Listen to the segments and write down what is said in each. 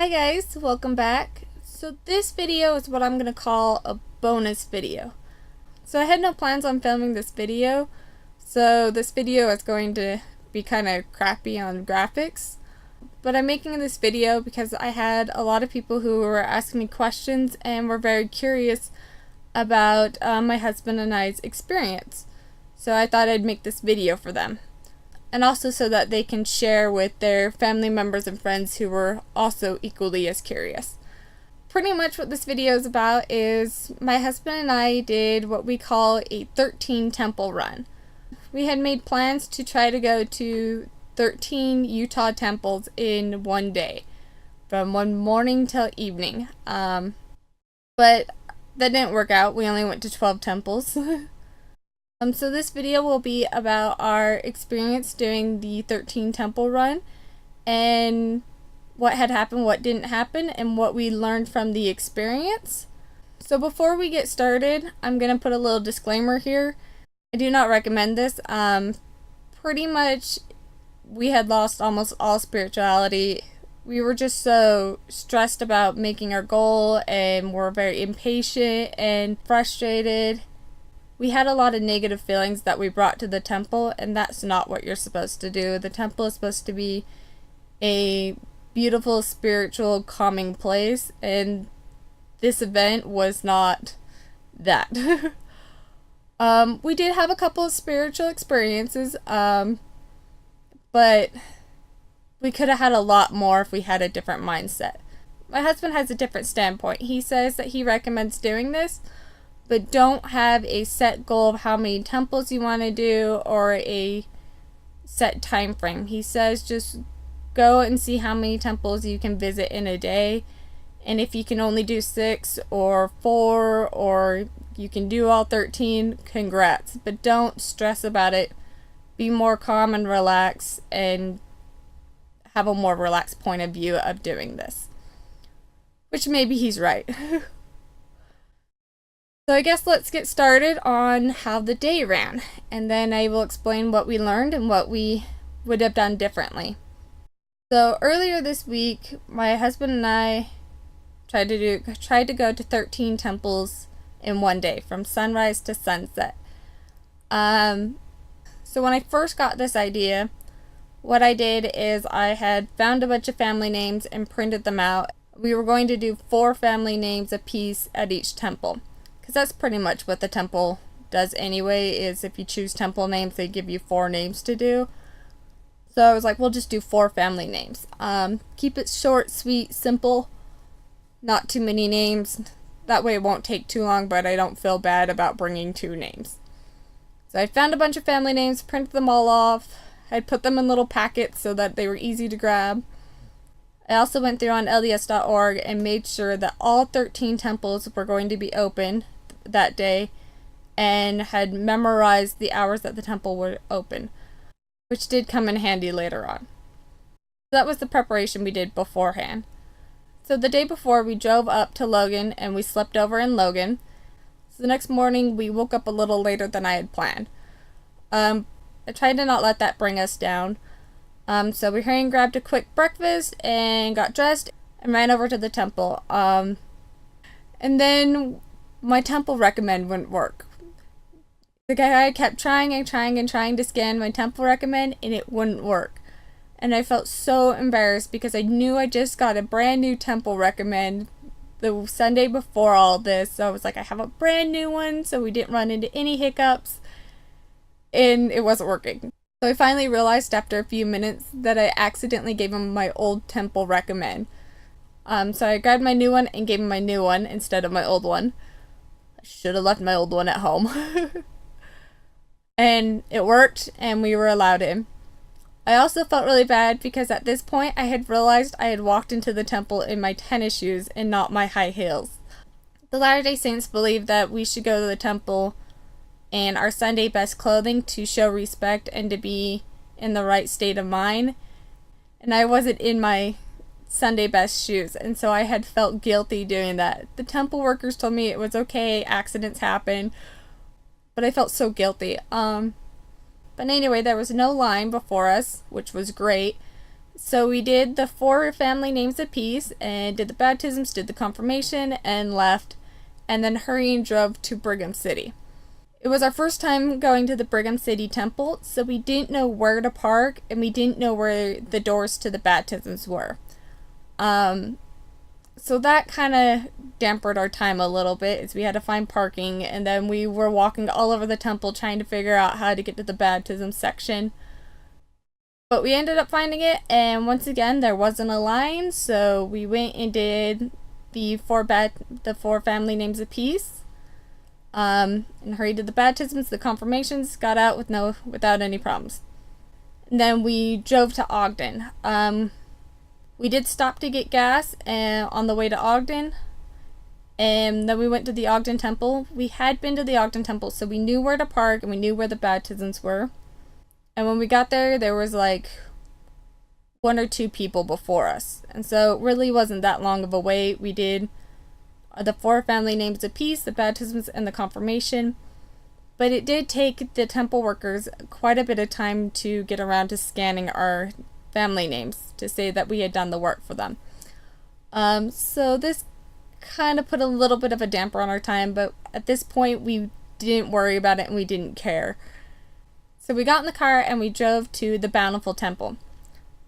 Hi guys, welcome back. So this video is what I'm going to call a bonus video. So I had no plans on filming this video, so this video is going to be kind of crappy on graphics. But I'm making this video because I had a lot of people who were asking me questions and were very curious about my husband and I's experience. So I thought I'd make this video for them. And also so that they can share with their family members and friends who were also equally as curious. Pretty much what this video is about is my husband and I did what we call a 13 temple run. We had made plans to try to go to 13 Utah temples in one day, from one morning till evening. But that didn't work out. We only went to 12 temples. So this video will be about our experience doing the 13 temple run and what had happened, what didn't happen, and what we learned from the experience. So before we get started, I'm going to put a little disclaimer here. I do not recommend this. Pretty much we had lost almost all spirituality. We were just so stressed about making our goal and we're very impatient and frustrated. We had a lot of negative feelings that we brought to the temple, and that's not what you're supposed to do. The temple is supposed to be a beautiful, spiritual, calming place, and this event was not that. We did have a couple of spiritual experiences, but we could have had a lot more if we had a different mindset. My husband has a different standpoint. He says that he recommends doing this, but don't have a set goal of how many temples you want to do or a set time frame. He says just go and see how many temples you can visit in a day, and if you can only do 6 or 4 or you can do all 13, congrats, but don't stress about it. Be more calm and relax and have a more relaxed point of view of doing this, which maybe he's right. So I guess let's get started on how the day ran, and then I will explain what we learned and what we would have done differently. So earlier this week, my husband and I tried to go to 13 temples in one day, from sunrise to sunset. So when I first got this idea, what I did is I had found a bunch of family names and printed them out. We were going to do 4 family names apiece at each temple. That's pretty much what the temple does anyway, is if you choose temple names, they give you 4 names to do. So I was like, we'll just do 4 family names. Keep it short, sweet, simple, not too many names. That way it won't take too long, but I don't feel bad about bringing 2 names. So I found a bunch of family names, printed them all off. I put them in little packets so that they were easy to grab. I also went through on LDS.org and made sure that all 13 temples were going to be open that day and had memorized the hours that the temple were open, which did come in handy later on. That was the preparation we did beforehand. So the day before, we drove up to Logan and we slept over in Logan. So the next morning we woke up a little later than I had planned. I tried to not let that bring us down. So we hurried and grabbed a quick breakfast and got dressed and ran over to the temple. And then my temple recommend wouldn't work. The guy kept trying to scan my temple recommend, and it wouldn't work. And I felt so embarrassed because I knew I just got a brand new temple recommend the Sunday before all this. So I was like, I have a brand new one, so we didn't run into any hiccups, and it wasn't working. So I finally realized after a few minutes that I accidentally gave him my old temple recommend. So I grabbed my new one and gave him my new one instead of my old one. I should have left my old one at home. And it worked, and we were allowed in. I also felt really bad because at this point I had realized I had walked into the temple in my tennis shoes and not my high heels. The Latter-day Saints believe that we should go to the temple in our Sunday best clothing to show respect and to be in the right state of mind. And I wasn't in my Sunday best shoes, and so I had felt guilty doing that. The temple workers told me it was okay, accidents happen, but I felt so guilty. But anyway, there was no line before us, which was great. So we did the 4 family names apiece and did the baptisms, did the confirmation, and left, and then hurrying drove to Brigham City. It was our first time going to the Brigham City Temple, so we didn't know where to park, and we didn't know where the doors to the baptisms were. So that kind of dampened our time a little bit, as we had to find parking, and then we were walking all over the temple trying to figure out how to get to the baptism section. But we ended up finding it, and once again, there wasn't a line, so we went and did the 4 family names apiece. And hurried to the baptisms, the confirmations, got out without any problems. And then we drove to Ogden. We did stop to get gas on the way to Ogden, and then we went to the Ogden Temple. We had been to the Ogden Temple, so we knew where to park and we knew where the baptisms were. And when we got there was like 1 or 2 people before us, and so it really wasn't that long of a wait. We did the 4 family names apiece, the baptisms, and the confirmation. But it did take the temple workers quite a bit of time to get around to scanning our family names to say that we had done the work for them. So this kind of put a little bit of a damper on our time, but at this point we didn't worry about it and we didn't care. So we got in the car and we drove to the Bountiful Temple.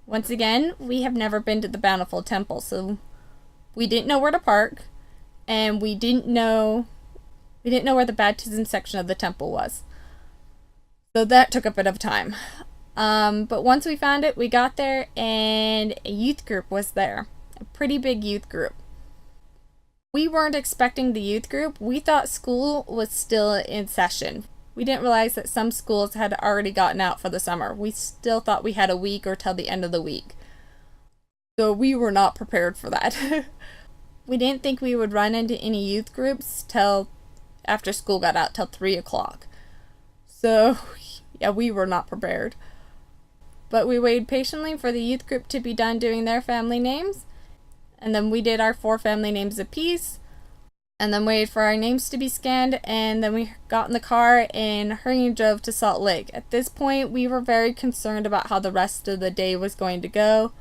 Once again, we have never been to the Bountiful Temple, so we didn't know where to park, and we didn't know where the baptism section of the temple was. So that took a bit of time. But once we found it, we got there and a youth group was there. A pretty big youth group. We weren't expecting the youth group. We thought school was still in session. We didn't realize that some schools had already gotten out for the summer. We still thought we had a week or till the end of the week. So we were not prepared for that. We didn't think we would run into any youth groups till after school got out, till 3 o'clock. So, yeah, we were not prepared. But we waited patiently for the youth group to be done doing their family names. And then we did our 4 family names apiece. And then waited for our names to be scanned. And then we got in the car and hurried and drove to Salt Lake. At this point, we were very concerned about how the rest of the day was going to go,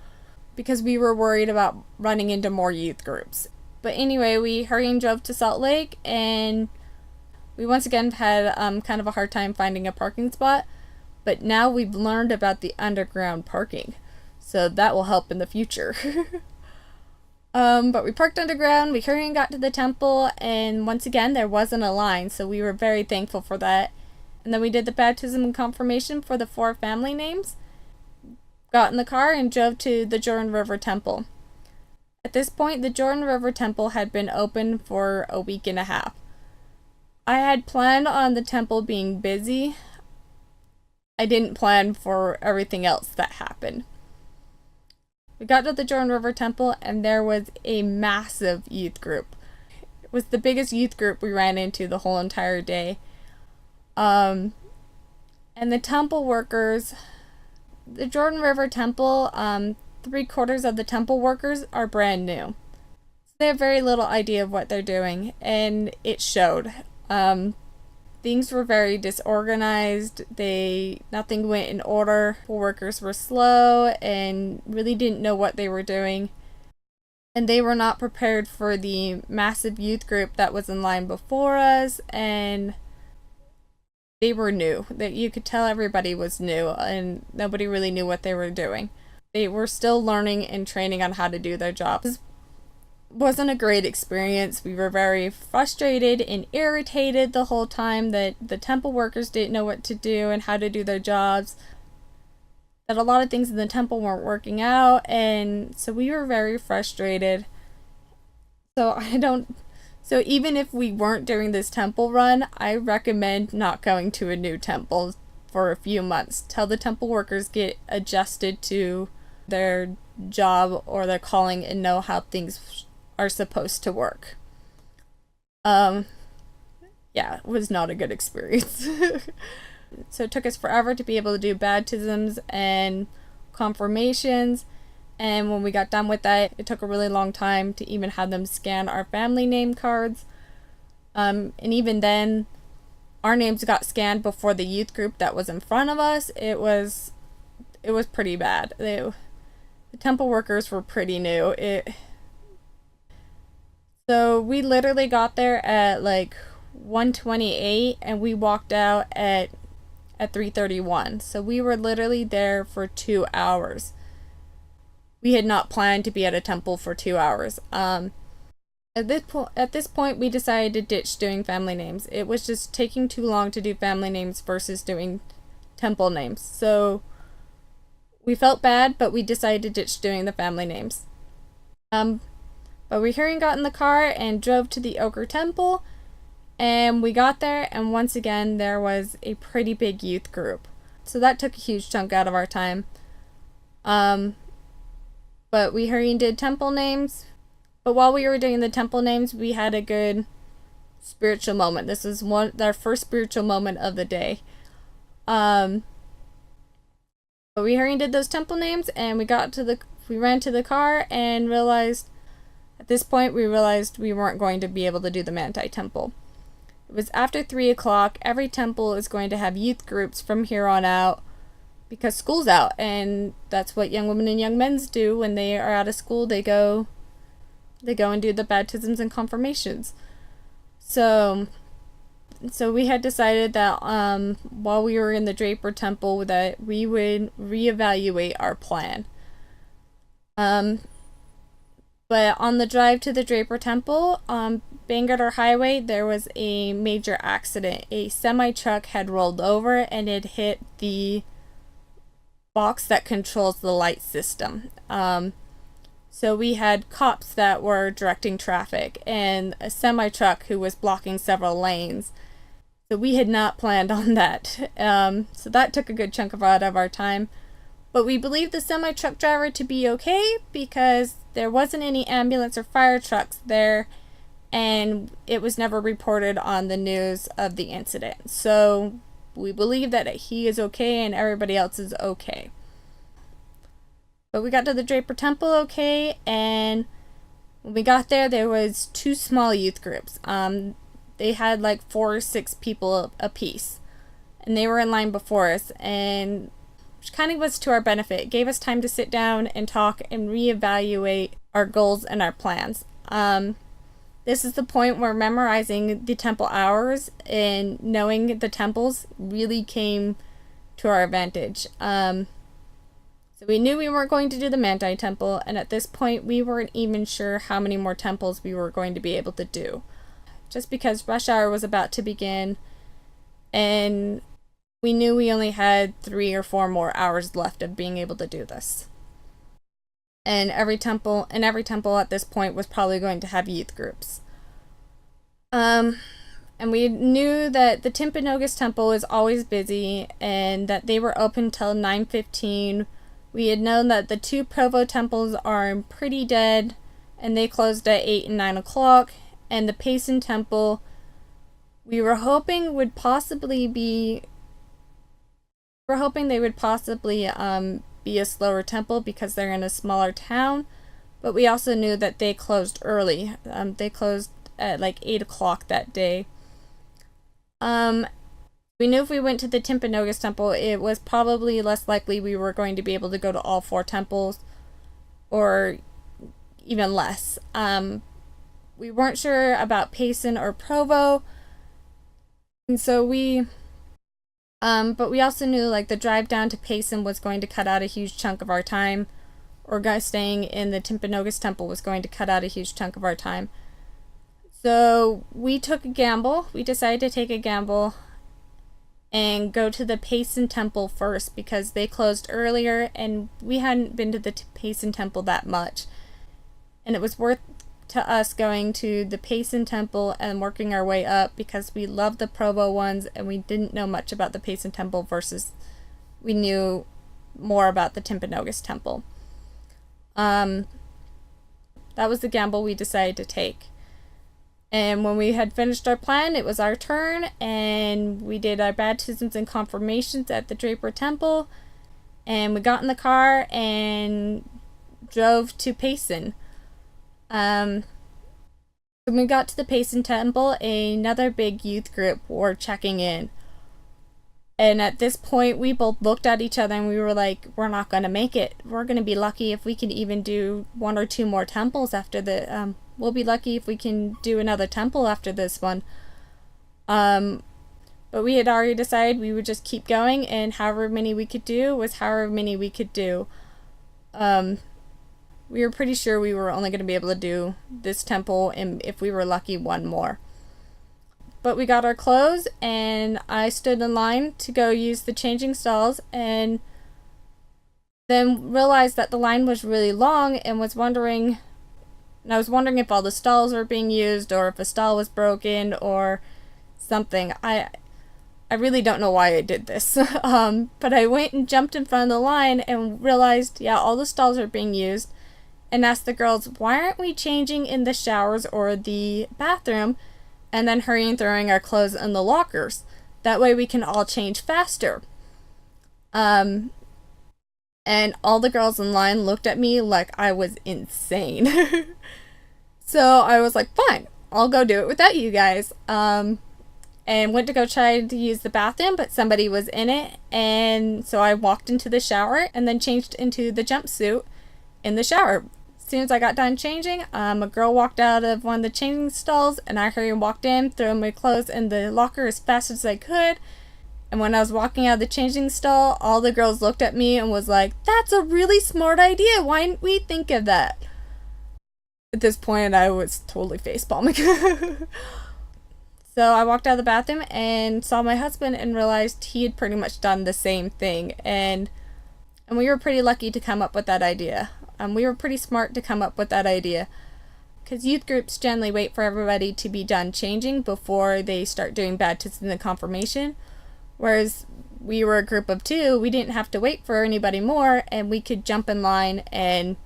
because we were worried about running into more youth groups. But anyway, we hurried and drove to Salt Lake, and we once again had kind of a hard time finding a parking spot. But now we've learned about the underground parking, so that will help in the future. But we parked underground, we hurried and got to the temple, and once again there wasn't a line, so we were very thankful for that. And then we did the baptism and confirmation for the 4 family names, got in the car, and drove to the Jordan River Temple. At this point, the Jordan River Temple had been open for a week and a half. I had planned on the temple being busy. I didn't plan for everything else that happened. We got to the Jordan River Temple, and there was a massive youth group. It was the biggest youth group we ran into the whole entire day. And the temple workers, the Jordan River Temple, 3/4 of the temple workers are brand new. So they have very little idea of what they're doing, and it showed. Things were very disorganized. Nothing went in order. Workers were slow and really didn't know what they were doing. And they were not prepared for the massive youth group that was in line before us, and they were new. That you could tell everybody was new, and nobody really knew what they were doing. They were still learning and training on how to do their jobs. Wasn't a great experience. We were very frustrated and irritated the whole time that the temple workers didn't know what to do and how to do their jobs, that a lot of things in the temple weren't working out, and so we were very frustrated. So even if we weren't doing this temple run, I recommend not going to a new temple for a few months till the temple workers get adjusted to their job or their calling and know how things are supposed to work. Yeah, it was not a good experience. So it took us forever to be able to do baptisms and confirmations, and when we got done with that, it took a really long time to even have them scan our family name cards. And even then, our names got scanned before the youth group that was in front of us. It was pretty bad. the temple workers were pretty new. So we literally got there at like 1:28 and we walked out at 3:31. So we were literally there for 2 hours. We had not planned to be at a temple for 2 hours. At this point, we decided to ditch doing family names. It was just taking too long to do family names versus doing temple names. So we felt bad, but we decided to ditch doing the family names. But we hurried and got in the car and drove to the Ogre Temple. And we got there, and once again, there was a pretty big youth group. So that took a huge chunk out of our time. But we hurried and did temple names. But while we were doing the temple names, we had a good spiritual moment. This is our first spiritual moment of the day. But we hurried and did those temple names, and we ran to the car and realized, at this point, we realized we weren't going to be able to do the Manti Temple. It was after 3 o'clock. Every temple is going to have youth groups from here on out because school's out, and that's what young women and young men do when they are out of school. They go and do the baptisms and confirmations. So we had decided that while we were in the Draper Temple that we would reevaluate our plan. But on the drive to the Draper Temple, Bangerter Highway, there was a major accident. A semi-truck had rolled over and it hit the box that controls the light system. So we had cops that were directing traffic and a semi-truck who was blocking several lanes. So we had not planned on that. So that took a good chunk out of our time. But we believed the semi-truck driver to be okay because there wasn't any ambulance or fire trucks there, and it was never reported on the news of the incident. So we believe that he is okay and everybody else is okay. But we got to the Draper Temple okay, and when we got there, there was 2 small youth groups. They had like 4 or 6 people apiece, and they were in line before us, and which kind of was to our benefit. It gave us time to sit down and talk and reevaluate our goals and our plans. This is the point where memorizing the temple hours and knowing the temples really came to our advantage. So we knew we weren't going to do the Manti Temple, and at this point we weren't even sure how many more temples we were going to be able to do. Just because rush hour was about to begin, and we knew we only had 3 or 4 more hours left of being able to do this. And every temple at this point was probably going to have youth groups. And we knew that the Timpanogos Temple is always busy and that they were open till 9:15. We had known that the 2 Provo temples are pretty dead and they closed at 8 and 9 o'clock. And the Payson Temple, we were hoping they would possibly be a slower temple because they're in a smaller town, but we also knew that they closed early. They closed at like 8 o'clock that day. We knew if we went to the Timpanogos Temple, it was probably less likely we were going to be able to go to all 4 temples, or even less. We weren't sure about Payson or Provo, and so but we also knew like the drive down to Payson was going to cut out a huge chunk of our time, or staying in the Timpanogos Temple was going to cut out a huge chunk of our time. So we took a gamble. We decided to take a gamble and go to the Payson Temple first because they closed earlier and we hadn't been to the Payson Temple that much. And it was worth to us going to the Payson Temple and working our way up because we loved the Provo ones and we didn't know much about the Payson Temple versus we knew more about the Timpanogos Temple. That was the gamble we decided to take. And when we had finished our plan, it was our turn, and we did our baptisms and confirmations at the Draper Temple, and we got in the car and drove to Payson. When we got to the Payson Temple, another big youth group were checking in. And at this point, we both looked at each other and we were like, we're not going to make it. We're going to be lucky if we can even do 1 or 2 more temples after the, we'll be lucky if we can do another temple after this one. But we had already decided we would just keep going, and however many we could do was however many we could do. We were pretty sure we were only going to be able to do this temple, and if we were lucky, 1 more. But we got our clothes, and I stood in line to go use the changing stalls, and then realized that the line was really long, and I was wondering if all the stalls were being used, or if a stall was broken, or something. I really don't know why I did this. But I went and jumped in front of the line and realized, yeah, all the stalls are being used, and asked the girls, why aren't we changing in the showers or the bathroom, and then hurrying throwing our clothes in the lockers? That way we can all change faster. And all the girls in line looked at me like I was insane. So I was like, fine, I'll go do it without you guys. And went to go try to use the bathroom, but somebody was in it, and so I walked into the shower and then changed into the jumpsuit in the shower. As soon as I got done changing, a girl walked out of one of the changing stalls, and I hurried and walked in, threw my clothes in the locker as fast as I could. And when I was walking out of the changing stall, all the girls looked at me and was like, that's a really smart idea, why didn't we think of that? At this point, I was totally facepalming. So I walked out of the bathroom and saw my husband and realized he had pretty much done the same thing. And we were pretty lucky to come up with that idea. We were pretty smart to come up with that idea. Because youth groups generally wait for everybody to be done changing before they start doing baptism and confirmation. Whereas we were a group of 2, we didn't have to wait for anybody more, and we could jump in line and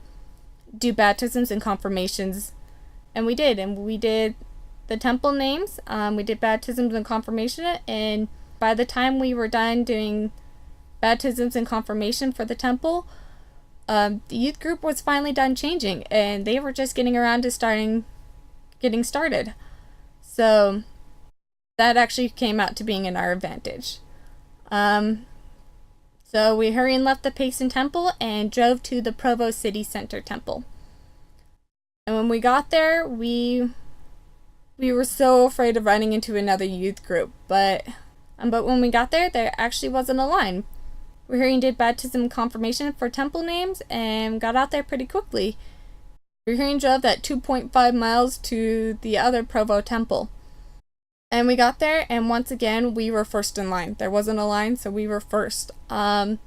do baptisms and confirmations. And we did the temple names, we did baptisms and confirmation, and by the time we were done doing baptisms and confirmation for the temple, the youth group was finally done changing, and they were just getting around to getting started. So that actually came out to being in our advantage. So we hurried and left the Payson Temple and drove to the Provo City Center Temple. And when we got there, we were so afraid of running into another youth group, but when we got there actually wasn't a line. We hurried and did baptism and confirmation for temple names and got out there pretty quickly. We hurried and drove that 2.5 miles to the other Provo temple. And we got there, and once again, we were first in line. There wasn't a line, so we were first. While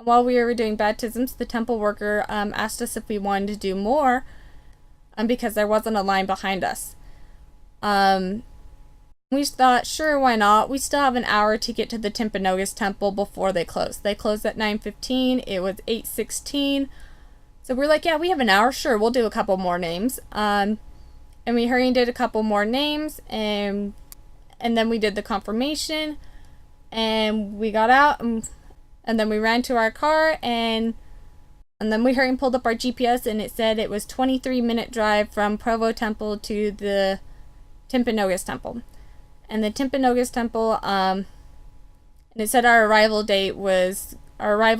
we were doing baptisms, the temple worker asked us if we wanted to do more, because there wasn't a line behind us. We thought, sure, why not? We still have an hour to get to the Timpanogos Temple before they close. They closed at 9:15. It was 8:16. So we're like, yeah, we have an hour. Sure, we'll do a couple more names. And we hurried and did a couple more names, and then we did the confirmation, and we got out, and then we ran to our car, and then we hurried and pulled up our GPS, and it said it was 23-minute drive from Provo Temple to the Timpanogos Temple. And the Timpanogos Temple, and it said our arrival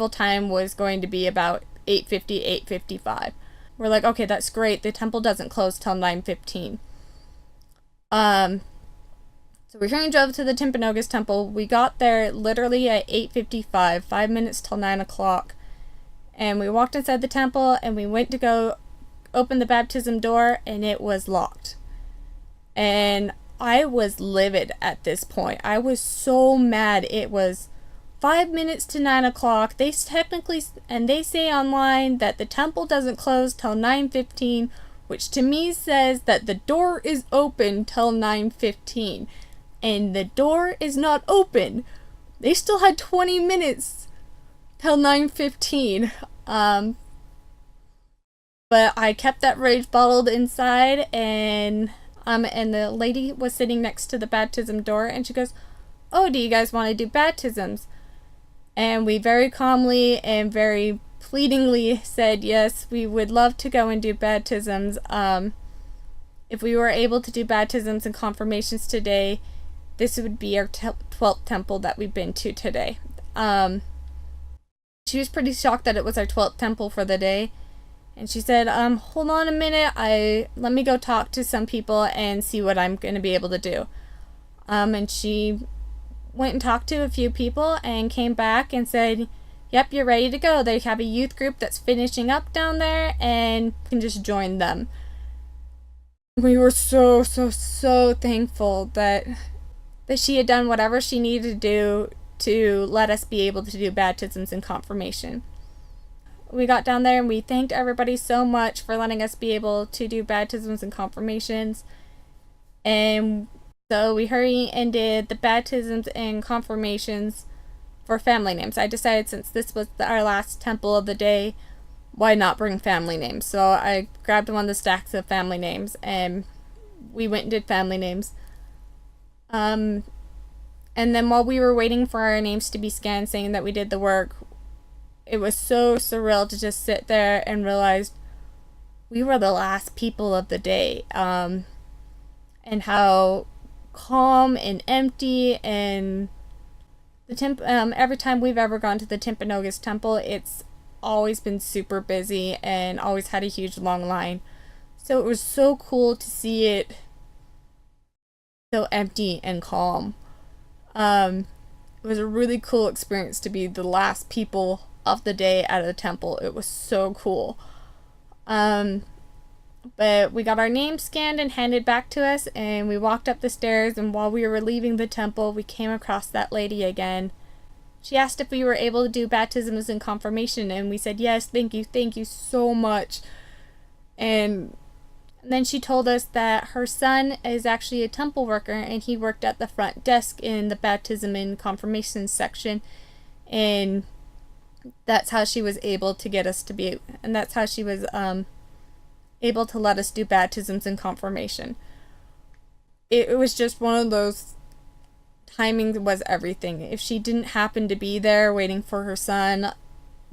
time was going to be about 8:50, 8:55. We're like, okay, that's great. The temple doesn't close till 9:15. So we drove to the Timpanogos Temple. We got there literally at 8:55, 5 minutes till 9 o'clock. And we walked inside the temple, and we went to go open the baptism door, and it was locked. And I was livid at this point. I was so mad. It was 5 minutes to 9 o'clock. They say online that the temple doesn't close till 9:15, which to me says that the door is open till 9:15. And the door is not open. They still had 20 minutes till 9:15. But I kept that rage bottled inside, and the lady was sitting next to the baptism door, and she goes, oh, do you guys want to do baptisms? And we very calmly and very pleadingly said, yes, we would love to go and do baptisms. If we were able to do baptisms and confirmations today, this would be our 12th temple that we've been to today. She was pretty shocked that it was our 12th temple for the day. And she said, hold on a minute, let me go talk to some people and see what I'm going to be able to do. And she went and talked to a few people and came back and said, yep, you're ready to go. They have a youth group that's finishing up down there and you can just join them. We were so thankful that she had done whatever she needed to do to let us be able to do baptisms and confirmation. We got down there and we thanked everybody so much for letting us be able to do baptisms and confirmations. And so we hurried and did the baptisms and confirmations for family names. I decided since this was our last temple of the day, why not bring family names? So I grabbed one of the stacks of family names and we went and did family names. And then while we were waiting for our names to be scanned saying that we did the work, it was so surreal to just sit there and realize we were the last people of the day. And how calm and empty, and the every time we've ever gone to the Timpanogos temple, it's always been super busy and always had a huge long line. So it was so cool to see it so empty and calm. It was a really cool experience to be the last people of the day at a temple. It was so cool. But we got our names scanned and handed back to us, and we walked up the stairs, and while we were leaving the temple, we came across that lady again. She asked if we were able to do baptisms and confirmation, and we said, yes, thank you so much. And then she told us that her son is actually a temple worker, and he worked at the front desk in the baptism and confirmation section, and that's how she was able to get us to be, and that's how she was able to let us do baptisms and confirmation. It was just one of those, timing was everything. If she didn't happen to be there waiting for her son,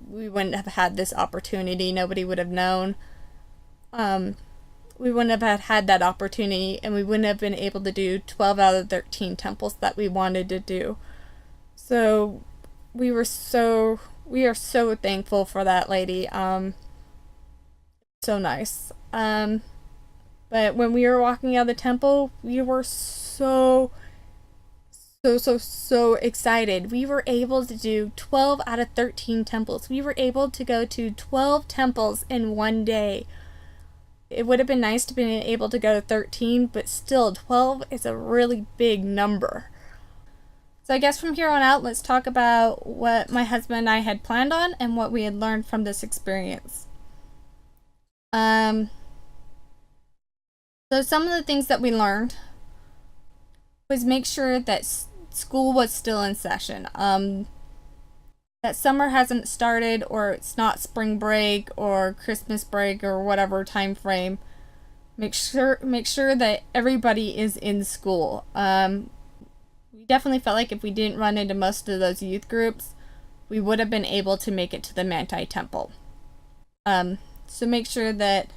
we wouldn't have had this opportunity. Nobody would have known. We wouldn't have had that opportunity, and we wouldn't have been able to do 12 out of 13 temples that we wanted to do. So we are so thankful for that lady. So nice. But when we were walking out of the temple, we were so excited. We were able to do 12 out of 13 temples. We were able to go to 12 temples in one day. It would have been nice to be able to go to 13, but still 12 is a really big number. So I guess from here on out, let's talk about what my husband and I had planned on and what we had learned from this experience. So some of the things that we learned was make sure that school was still in session. That summer hasn't started, or it's not spring break or Christmas break or whatever time frame. Make sure that everybody is in school. We definitely felt like if we didn't run into most of those youth groups, we would have been able to make it to the Manti Temple. So make sure that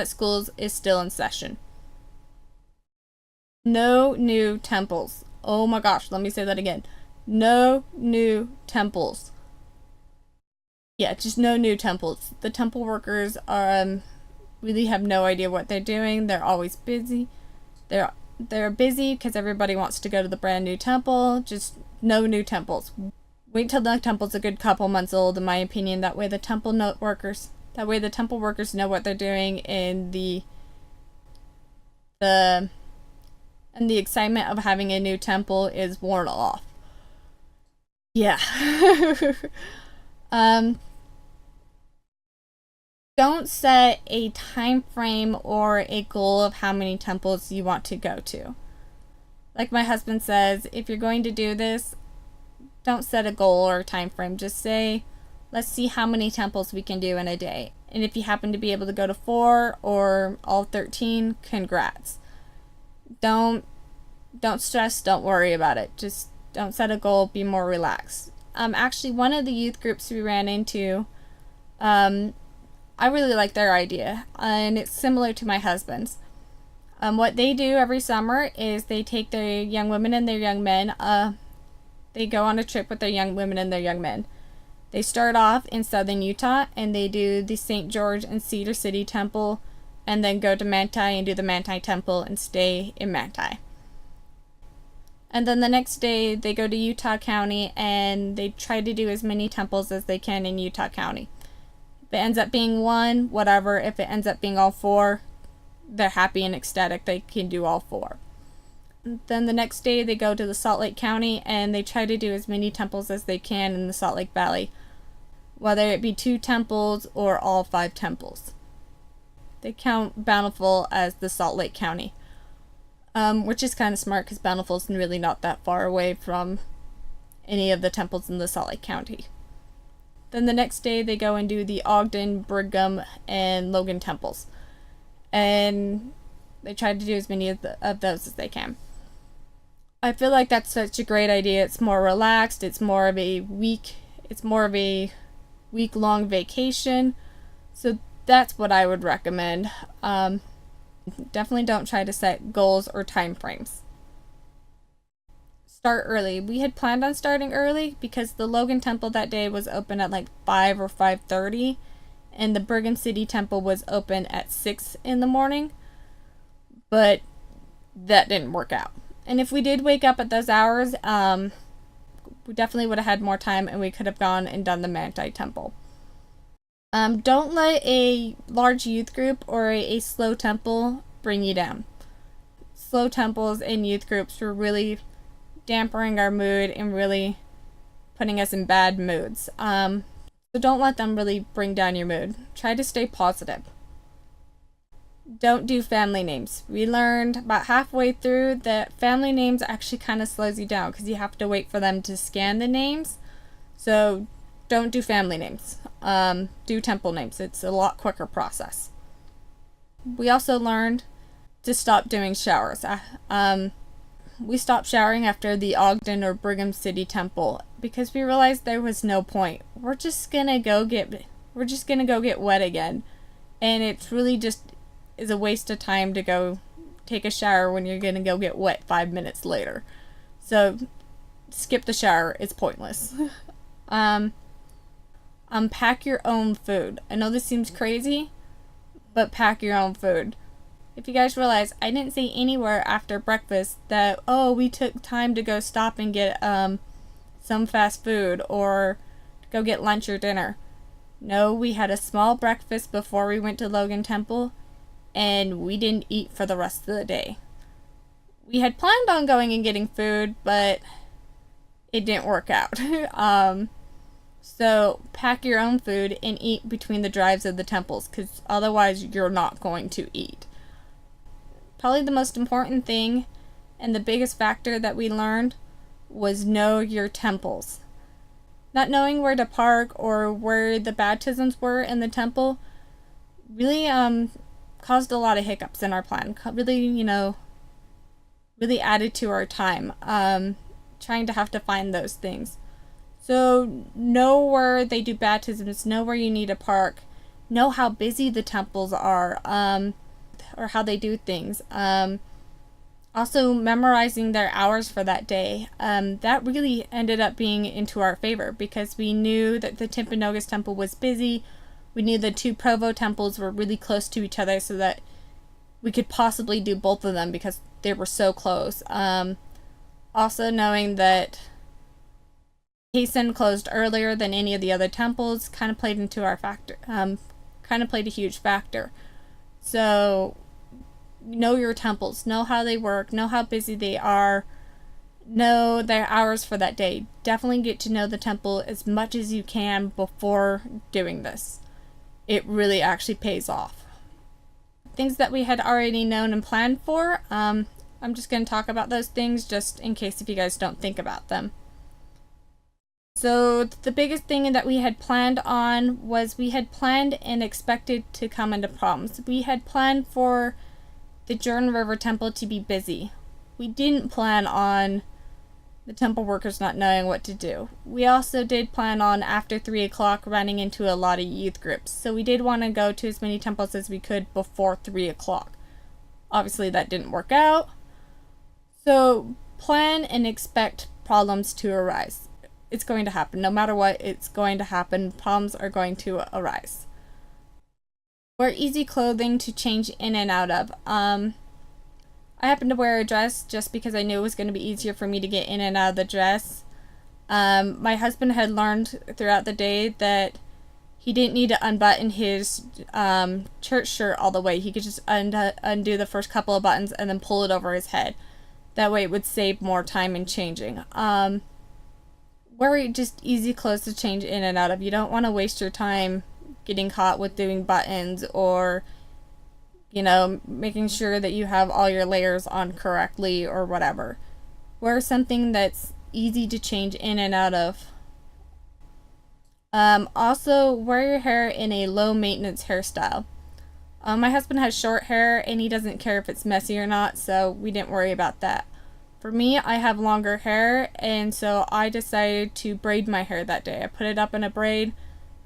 schools is still in session. No new temples. Oh my gosh, let me say that again. No new temples. Yeah, just no new temples. The temple workers are really have no idea what they're doing. They're always busy. They're busy because everybody wants to go to the brand new temple. Just no new temples. Wait till the temple's a good couple months old, in my opinion. That way the temple workers know what they're doing, and the excitement of having a new temple is worn off. Yeah. Don't set a time frame or a goal of how many temples you want to go to. Like my husband says, if you're going to do this, don't set a goal or a time frame. Just say, let's see how many temples we can do in a day. And if you happen to be able to go to 4 or all 13, congrats. Don't stress, don't worry about it. Just don't set a goal, be more relaxed. Actually, one of the youth groups we ran into, I really like their idea, and it's similar to my husband's. What they do every summer is they take their young women and their young men. They go on a trip with their young women and their young men. They start off in southern Utah and they do the St. George and Cedar City Temple, and then go to Manti and do the Manti Temple and stay in Manti. And then the next day they go to Utah County and they try to do as many temples as they can in Utah County. If it ends up being one, whatever. If it ends up being all four, they're happy and ecstatic they can do all four. Then the next day they go to the Salt Lake County and they try to do as many temples as they can in the Salt Lake Valley, whether it be 2 temples or all 5 temples. They count Bountiful as the Salt Lake County, which is kind of smart because Bountiful's really not that far away from any of the temples in the Salt Lake County. Then the next day they go and do the Ogden, Brigham, and Logan temples, and they try to do as many of those as they can. I feel like that's such a great idea. It's more relaxed. It's more of a week-long vacation. So that's what I would recommend. Definitely don't try to set goals or time frames. Start early. We had planned on starting early because the Logan Temple that day was open at like 5 or 5:30, and the Brigham City Temple was open at 6 in the morning, but that didn't work out. And if we did wake up at those hours, we definitely would have had more time and we could have gone and done the Manti Temple. Don't let a large youth group or a slow temple bring you down. Slow temples and youth groups were really dampering our mood and really putting us in bad moods. So don't let them really bring down your mood. Try to stay positive. Don't do family names. We learned about halfway through that family names actually kind of slows you down because you have to wait for them to scan the names. So don't do family names. Do temple names. It's a lot quicker process. We also learned to stop doing showers. We stopped showering after the Ogden or Brigham City Temple because we realized there was no point. We're just gonna go get wet again, and it's really just is a waste of time to go take a shower when you're gonna go get wet 5 minutes later. So skip the shower. It's pointless. Pack your own food. I know this seems crazy, but pack your own food. If you guys realize, I didn't say anywhere after breakfast that, oh, we took time to go stop and get some fast food or go get lunch or dinner. No, we had a small breakfast before we went to Logan Temple, and we didn't eat for the rest of the day. We had planned on going and getting food, but it didn't work out. So pack your own food and eat between the drives of the temples, because otherwise you're not going to eat. Probably the most important thing and the biggest factor that we learned was know your temples. Not knowing where to park or where the baptisms were in the temple really caused a lot of hiccups in our plan. Really added to our time trying to have to find those things. So know where they do baptisms, know where you need to park, know how busy the temples are, or how they do things. Also memorizing their hours for that day. That really ended up being into our favor because we knew that the Timpanogos Temple was busy. We knew the 2 Provo temples were really close to each other so that we could possibly do both of them because they were so close. Also knowing that Payson closed earlier than any of the other temples kind of played into our factor, kind of played a huge factor. So know your temples, know how they work, know how busy they are, know their hours for that day. Definitely get to know the temple as much as you can before doing this. It really actually pays off. Things that we had already known and planned for, I'm just going to talk about those things just in case if you guys don't think about them. So the biggest thing that we had planned on was we had planned and expected to come into problems. We had planned for the Jordan River Temple to be busy. We didn't plan on the temple workers not knowing what to do. We also did plan on after 3 o'clock running into a lot of youth groups. So we did want to go to as many temples as we could before 3 o'clock. Obviously, that didn't work out. So plan and expect problems to arise. It's going to happen. No matter what, it's going to happen. Problems are going to arise. Wear easy clothing to change in and out of. I happened to wear a dress just because I knew it was going to be easier for me to get in and out of the dress. My husband had learned throughout the day that he didn't need to unbutton his church shirt all the way. He could just undo the first couple of buttons and then pull it over his head. That way it would save more time in changing. Wear just easy clothes to change in and out of. You don't want to waste your time getting caught with doing buttons or, you know, making sure that you have all your layers on correctly or whatever. Wear something that's easy to change in and out of. Also, wear your hair in a low maintenance hairstyle. My husband has short hair and he doesn't care if it's messy or not, so we didn't worry about that. For me, I have longer hair, and so I decided to braid my hair that day. I put it up in a braid.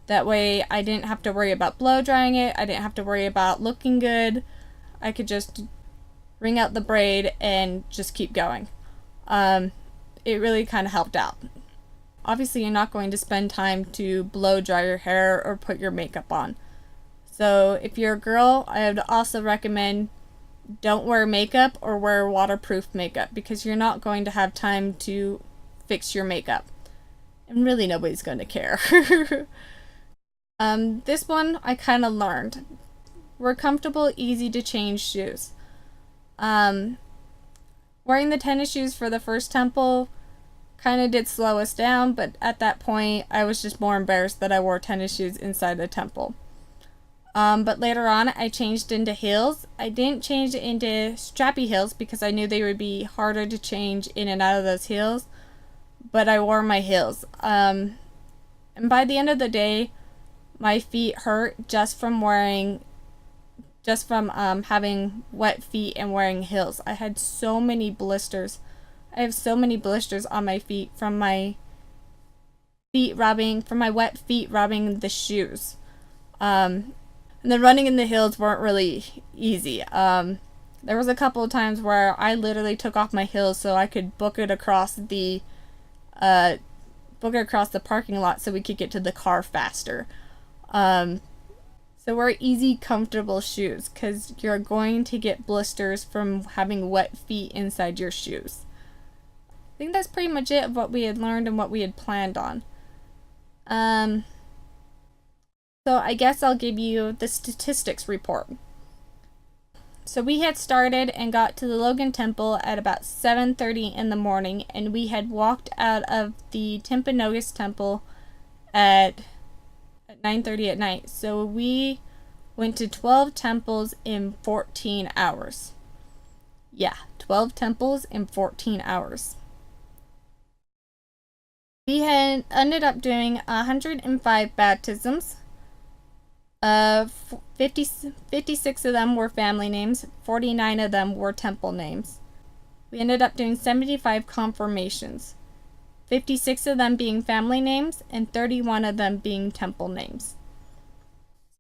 That way I didn't have to worry about blow drying it. I didn't have to worry about looking good. I could just wring out the braid and just keep going. It really kind of helped out. Obviously, you're not going to spend time to blow dry your hair or put your makeup on. So if you're a girl, I would also recommend don't wear makeup or wear waterproof makeup because you're not going to have time to fix your makeup. And really nobody's going to care. This one I kind of learned. Wear comfortable, easy to change shoes. Wearing the tennis shoes for the first temple kind of did slow us down, but at that point I was just more embarrassed that I wore tennis shoes inside the temple. But later on I changed into heels. I didn't change into strappy heels because I knew they would be harder to change in and out of those heels, but I wore my heels. And by the end of the day, my feet hurt just from having wet feet and wearing heels. I had so many blisters. I have so many blisters on my feet from my wet feet rubbing the shoes. And the running in the hills weren't really easy. There was a couple of times where I literally took off my heels so I could book it across the parking lot so we could get to the car faster. So wear easy, comfortable shoes because you're going to get blisters from having wet feet inside your shoes. I think that's pretty much it of what we had learned and what we had planned on. So I guess I'll give you the statistics report. So we had started and got to the Logan Temple at about 7:30 in the morning, and we had walked out of the Timpanogos Temple at 9:30 at night. So we went to 12 temples in 14 hours. Yeah, 12 temples in 14 hours. We had ended up doing 105 baptisms. 56 of them were family names, 49 of them were temple names. We ended up doing 75 confirmations, 56 of them being family names and 31 of them being temple names.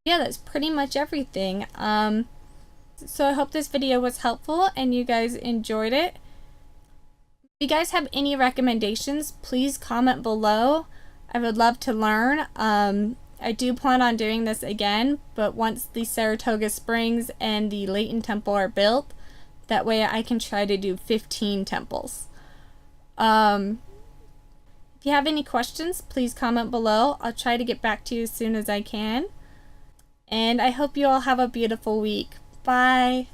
Yeah, that's pretty much everything. So I hope this video was helpful and you guys enjoyed it. If you guys have any recommendations, please comment below. I would love to learn. I do plan on doing this again, but once the Saratoga Springs and the Layton Temple are built, that way I can try to do 15 temples. If you have any questions, please comment below. I'll try to get back to you as soon as I can. And I hope you all have a beautiful week. Bye!